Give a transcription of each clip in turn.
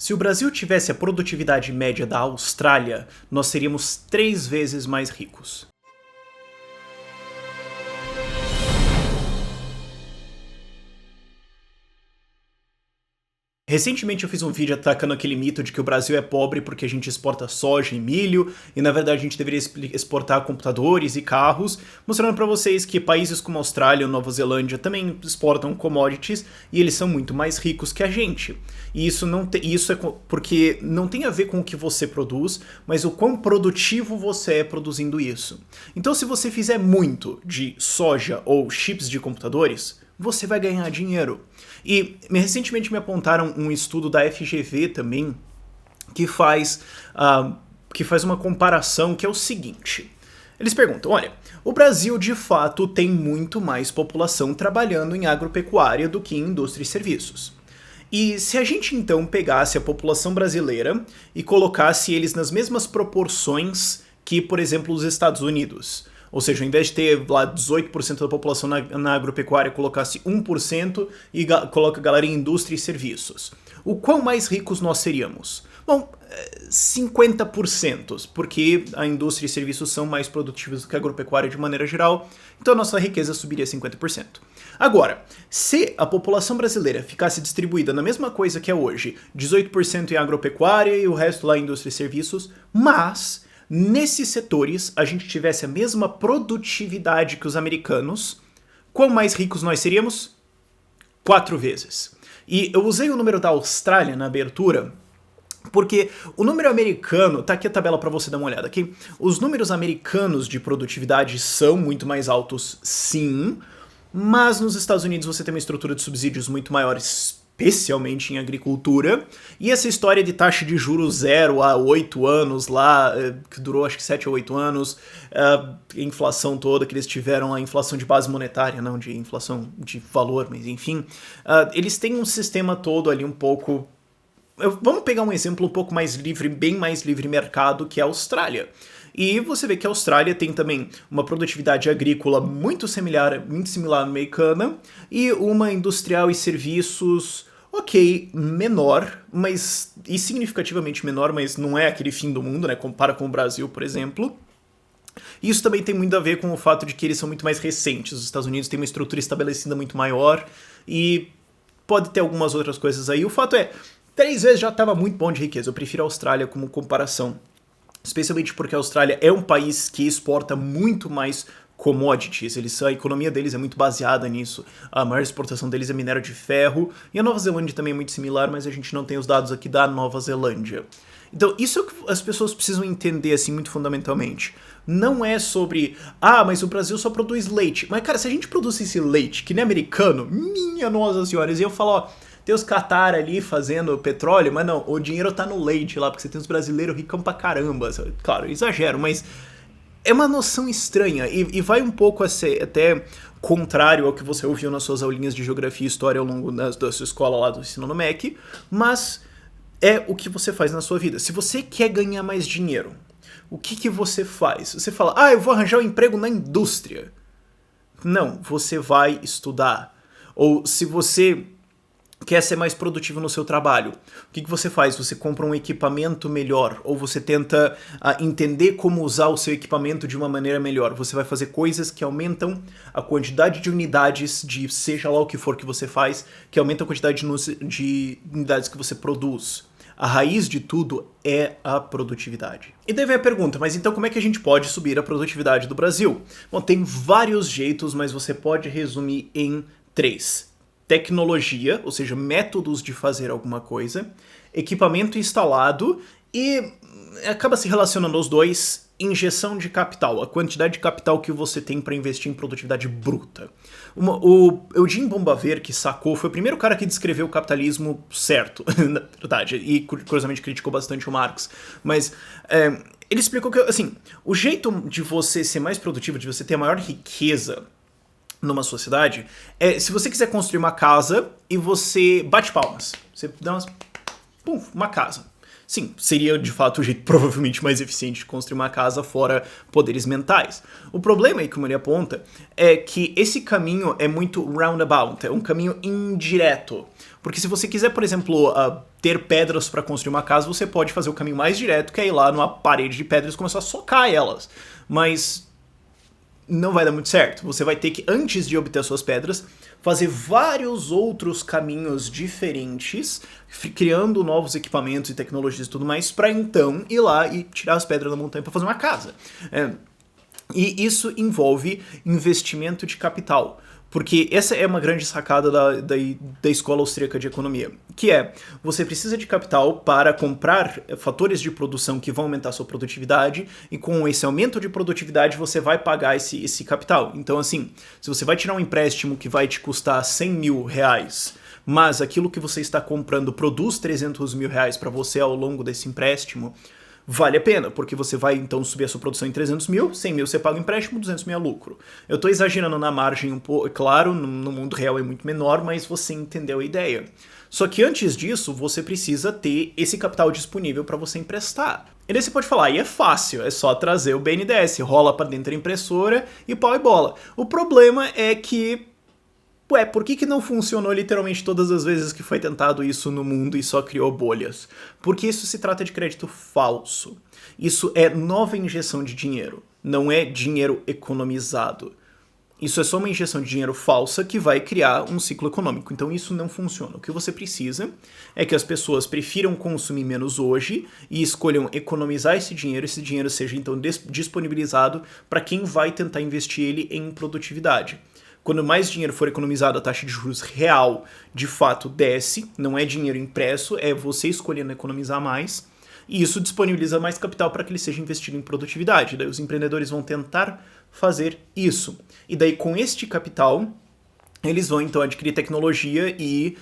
Se o Brasil tivesse a produtividade média da Austrália, nós seríamos 3 vezes mais ricos. Recentemente eu fiz um vídeo atacando aquele mito de que o Brasil é pobre porque a gente exporta soja e milho, e na verdade a gente deveria exportar computadores e carros, mostrando para vocês que países como Austrália ou Nova Zelândia também exportam commodities e eles são muito mais ricos que a gente. E isso é porque não tem a ver com o que você produz, mas o quão produtivo você é produzindo isso. Então se você fizer muito de soja ou chips de computadores, você vai ganhar dinheiro. E recentemente me apontaram um estudo da FGV também que faz uma comparação que é o seguinte. Eles perguntam, olha, o Brasil de fato tem muito mais população trabalhando em agropecuária do que em indústria e serviços. E se a gente então pegasse a população brasileira e colocasse eles nas mesmas proporções que, por exemplo, os Estados Unidos, ou seja, ao invés de ter lá 18% da população na agropecuária, colocasse 1% e coloca a galera em indústria e serviços. O quão mais ricos nós seríamos? Bom, 50%, porque a indústria e serviços são mais produtivos do que a agropecuária de maneira geral, então a nossa riqueza subiria 50%. Agora, se a população brasileira ficasse distribuída na mesma coisa que é hoje, 18% em agropecuária e o resto lá em indústria e serviços, mas nesses setores a gente tivesse a mesma produtividade que os americanos, quão mais ricos nós seríamos? 4 vezes. E eu usei o número da Austrália na abertura, porque o número americano, tá aqui a tabela para você dar uma olhada aqui, os números americanos de produtividade são muito mais altos, sim, mas nos Estados Unidos você tem uma estrutura de subsídios muito maior, especialmente em agricultura, e essa história de taxa de juros 0 a 8 anos lá, que durou acho que 7 ou 8 anos, a inflação toda que eles tiveram, a inflação de base monetária, não de inflação de valor, mas enfim, eles têm um sistema todo ali um pouco. Vamos pegar um exemplo um pouco mais livre, bem mais livre mercado, que é a Austrália. E você vê que a Austrália tem também uma produtividade agrícola muito similar à americana e uma industrial e serviços, ok, menor, e significativamente menor, mas não é aquele fim do mundo, né? Compara com o Brasil, por exemplo. Isso também tem muito a ver com o fato de que eles são muito mais recentes. Os Estados Unidos têm uma estrutura estabelecida muito maior e pode ter algumas outras coisas aí. O fato é, 3 vezes já estava muito bom de riqueza. Eu prefiro a Austrália como comparação. Especialmente porque a Austrália é um país que exporta muito mais commodities. A economia deles é muito baseada nisso. A maior exportação deles é minério de ferro. E a Nova Zelândia também é muito similar, mas a gente não tem os dados aqui da Nova Zelândia. Então, isso é o que as pessoas precisam entender, assim, muito fundamentalmente. Não é sobre, mas o Brasil só produz leite. Mas, cara, se a gente produzisse leite, que nem americano, minha nossa senhora, e eu falo, tem os Qatar ali fazendo petróleo, mas não, o dinheiro tá no leite lá, porque você tem os brasileiros ricão pra caramba. Claro, exagero, mas é uma noção estranha e vai um pouco a ser até contrário ao que você ouviu nas suas aulinhas de geografia e história ao longo da sua escola lá do ensino no MEC, mas é o que você faz na sua vida. Se você quer ganhar mais dinheiro, o que você faz? Você fala, eu vou arranjar um emprego na indústria. Não, você vai estudar. Ou se você quer ser mais produtivo no seu trabalho, o que você faz? Você compra um equipamento melhor, ou você tenta entender como usar o seu equipamento de uma maneira melhor. Você vai fazer coisas que aumentam a quantidade de unidades de seja lá o que for que você faz, que aumenta a quantidade de unidades que você produz. A raiz de tudo é a produtividade. E daí vem a pergunta, mas então como é que a gente pode subir a produtividade do Brasil? Bom, tem vários jeitos, mas você pode resumir em 3. Tecnologia, ou seja, métodos de fazer alguma coisa, equipamento instalado e acaba se relacionando aos dois, injeção de capital, a quantidade de capital que você tem para investir em produtividade bruta. O Eugene Bombaver, que sacou, foi o primeiro cara que descreveu o capitalismo certo, na verdade, e curiosamente criticou bastante o Marx, mas ele explicou que, assim, o jeito de você ser mais produtivo, de você ter a maior riqueza numa sociedade, se você quiser construir uma casa e você bate palmas, você dá uma casa. Sim, seria de fato o jeito provavelmente mais eficiente de construir uma casa fora poderes mentais. O problema aí que o Mori aponta é que esse caminho é muito roundabout, é um caminho indireto. Porque se você quiser, por exemplo, ter pedras para construir uma casa, você pode fazer o caminho mais direto, que é ir lá numa parede de pedras e começar a socar elas. Mas não vai dar muito certo. Você vai ter que, antes de obter as suas pedras, fazer vários outros caminhos diferentes, criando novos equipamentos e tecnologias e tudo mais, para então ir lá e tirar as pedras da montanha para fazer uma casa. E isso envolve investimento de capital. Porque essa é uma grande sacada da escola austríaca de economia, que é, você precisa de capital para comprar fatores de produção que vão aumentar a sua produtividade, e com esse aumento de produtividade você vai pagar esse capital. Então assim, se você vai tirar um empréstimo que vai te custar 100 mil reais, mas aquilo que você está comprando produz 300 mil reais para você ao longo desse empréstimo, vale a pena, porque você vai então subir a sua produção em 300 mil, 100 mil você paga o empréstimo, 200 mil é lucro. Eu tô exagerando na margem um pouco, claro, no mundo real é muito menor, mas você entendeu a ideia. Só que antes disso, você precisa ter esse capital disponível para você emprestar. E daí você pode falar, e é fácil, é só trazer o BNDES, rola para dentro da impressora e pau e bola. O problema é que por que não funcionou literalmente todas as vezes que foi tentado isso no mundo e só criou bolhas? Porque isso se trata de crédito falso. Isso é nova injeção de dinheiro, não é dinheiro economizado. Isso é só uma injeção de dinheiro falsa que vai criar um ciclo econômico. Então isso não funciona. O que você precisa é que as pessoas prefiram consumir menos hoje e escolham economizar esse dinheiro seja então disponibilizado para quem vai tentar investir ele em produtividade. Quando mais dinheiro for economizado, a taxa de juros real de fato desce, não é dinheiro impresso, é você escolhendo economizar mais, e isso disponibiliza mais capital para que ele seja investido em produtividade. Daí os empreendedores vão tentar fazer isso. E daí com este capital, eles vão então adquirir tecnologia e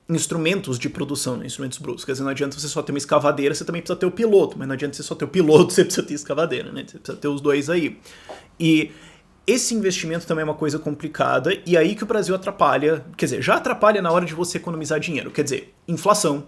instrumentos de produção, né? Instrumentos brutos. Quer dizer, não adianta você só ter uma escavadeira, você também precisa ter o piloto, mas não adianta você só ter o piloto, você precisa ter escavadeira, né? Você precisa ter os dois aí. E esse investimento também é uma coisa complicada, e aí que o Brasil atrapalha, quer dizer, já atrapalha na hora de você economizar dinheiro, quer dizer, inflação.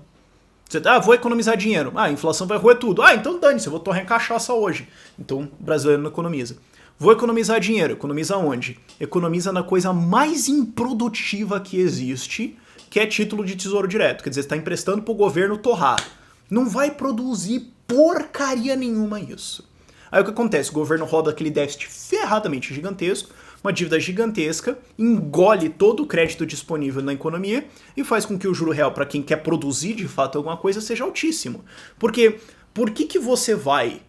Você, vou economizar dinheiro, a inflação vai roer tudo, então dane-se, eu vou torrar em cachaça hoje. Então o brasileiro não economiza. Vou economizar dinheiro, economiza onde? Economiza na coisa mais improdutiva que existe, que é título de tesouro direto, quer dizer, você está emprestando para o governo torrar. Não vai produzir porcaria nenhuma isso. Aí o que acontece? O governo roda aquele déficit ferradamente gigantesco, uma dívida gigantesca, engole todo o crédito disponível na economia e faz com que o juro real para quem quer produzir de fato alguma coisa seja altíssimo. Porque por que você vai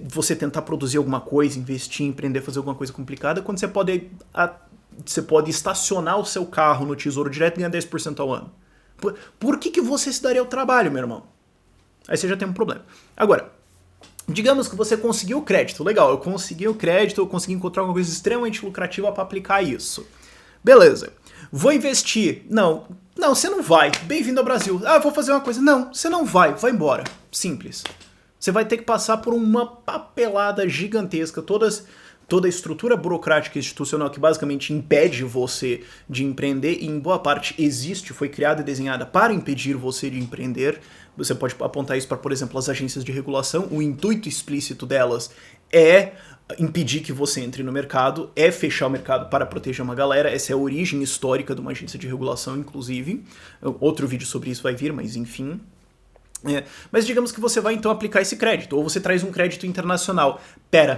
você tentar produzir alguma coisa, investir, empreender, fazer alguma coisa complicada, quando você pode estacionar o seu carro no Tesouro Direto e ganhar 10% ao ano? Por que você se daria o trabalho, meu irmão? Aí você já tem um problema. Agora, digamos que você conseguiu o crédito. Legal, eu consegui o crédito, eu consegui encontrar alguma coisa extremamente lucrativa para aplicar isso. Beleza. Vou investir. Não, você não vai. Bem-vindo ao Brasil. Vou fazer uma coisa. Não, você não vai. Vai embora. Simples. Você vai ter que passar por uma papelada gigantesca, toda a estrutura burocrática e institucional que basicamente impede você de empreender, e em boa parte foi criada e desenhada para impedir você de empreender. Você pode apontar isso para, por exemplo, as agências de regulação. O intuito explícito delas é impedir que você entre no mercado, é fechar o mercado para proteger uma galera. Essa é a origem histórica de uma agência de regulação, inclusive. Outro vídeo sobre isso vai vir, mas enfim. Mas digamos que você vai então aplicar esse crédito, ou você traz um crédito internacional.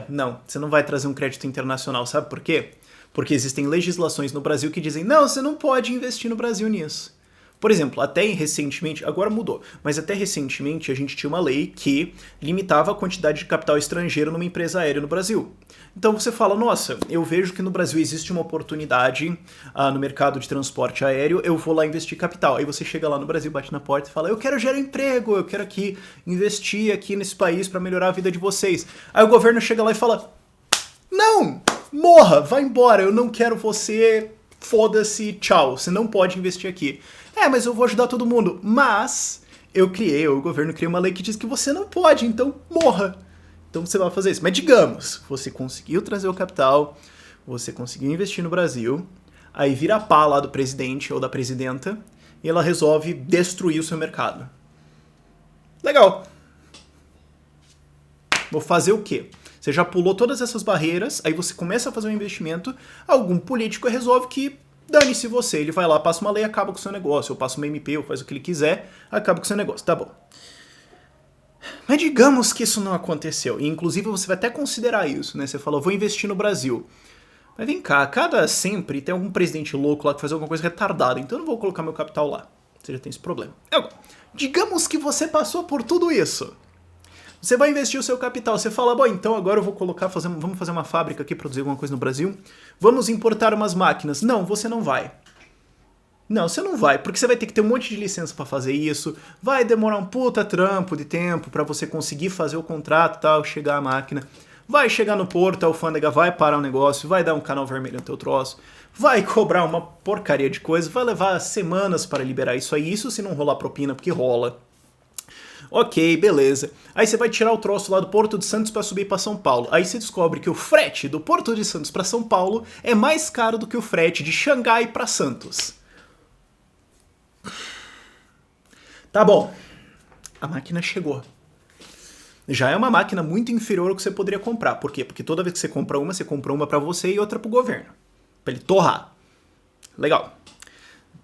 Não, você não vai trazer um crédito internacional, sabe por quê? Porque existem legislações no Brasil que dizem, não, você não pode investir no Brasil nisso. Por exemplo, até recentemente, agora mudou, mas até recentemente a gente tinha uma lei que limitava a quantidade de capital estrangeiro numa empresa aérea no Brasil. Então você fala, nossa, eu vejo que no Brasil existe uma oportunidade no mercado de transporte aéreo, eu vou lá investir capital. Aí você chega lá no Brasil, bate na porta e fala, eu quero gerar emprego, eu quero investir aqui nesse país para melhorar a vida de vocês. Aí o governo chega lá e fala, não, morra, vai embora, eu não quero você, foda-se, tchau, você não pode investir aqui. Mas eu vou ajudar todo mundo. Mas o governo criou uma lei que diz que você não pode, então morra. Então você vai fazer isso. Mas digamos, você conseguiu trazer o capital, você conseguiu investir no Brasil, aí vira a pá lá do presidente ou da presidenta e ela resolve destruir o seu mercado. Legal. Vou fazer o quê? Você já pulou todas essas barreiras, aí você começa a fazer um investimento, algum político resolve que dane-se você. Ele vai lá, passa uma lei, acaba com o seu negócio, ou passa uma MP, ou faz o que ele quiser, acaba com o seu negócio. Tá bom. Mas digamos que isso não aconteceu, e inclusive você vai até considerar isso, né? Você falou, vou investir no Brasil. Mas vem cá, cada sempre tem algum presidente louco lá que faz alguma coisa retardada, então eu não vou colocar meu capital lá. Você já tem esse problema. Agora, digamos que você passou por tudo isso. Você vai investir o seu capital, você fala, bom, então agora eu vou colocar, vamos fazer uma fábrica aqui, produzir alguma coisa no Brasil, vamos importar umas máquinas. Não, você não vai. Não, você não vai, porque você vai ter que ter um monte de licença pra fazer isso, vai demorar um puta trampo de tempo pra você conseguir fazer o contrato e tal, chegar a máquina, vai chegar no porto, a alfândega vai parar o negócio, vai dar um canal vermelho no teu troço, vai cobrar uma porcaria de coisa, vai levar semanas para liberar isso aí, isso se não rolar propina, porque rola. Ok, beleza. Aí você vai tirar o troço lá do Porto de Santos para subir para São Paulo. Aí você descobre que o frete do Porto de Santos para São Paulo é mais caro do que o frete de Xangai para Santos. Tá bom. A máquina chegou. Já é uma máquina muito inferior ao que você poderia comprar. Por quê? Porque toda vez que você compra uma para você e outra pro governo. Pra ele torrar. Legal.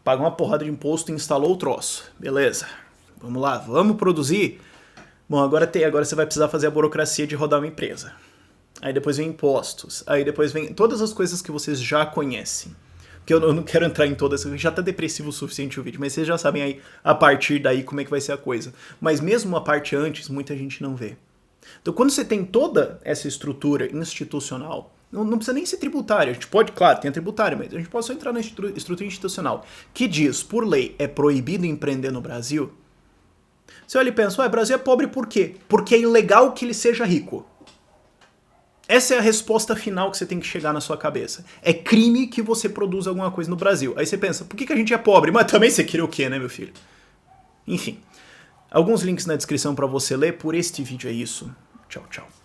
Paga uma porrada de imposto e instalou o troço. Beleza. Vamos lá, vamos produzir? Bom, agora você vai precisar fazer a burocracia de rodar uma empresa. Aí depois vem impostos. Aí depois vem todas as coisas que vocês já conhecem. Porque eu não quero entrar em todas, já tá depressivo o suficiente o vídeo, mas vocês já sabem aí, a partir daí, como é que vai ser a coisa. Mas mesmo a parte antes, muita gente não vê. Então quando você tem toda essa estrutura institucional, não precisa nem ser tributária, a gente pode, claro, tem a tributária, mas a gente pode só entrar na estrutura institucional, que diz, por lei, é proibido empreender no Brasil. Você olha e pensa, o Brasil é pobre por quê? Porque é ilegal que ele seja rico. Essa é a resposta final que você tem que chegar na sua cabeça. É crime que você produza alguma coisa no Brasil. Aí você pensa, por que a gente é pobre? Mas também você queria o quê, né, meu filho? Enfim, alguns links na descrição para você ler. Por este vídeo é isso. Tchau, tchau.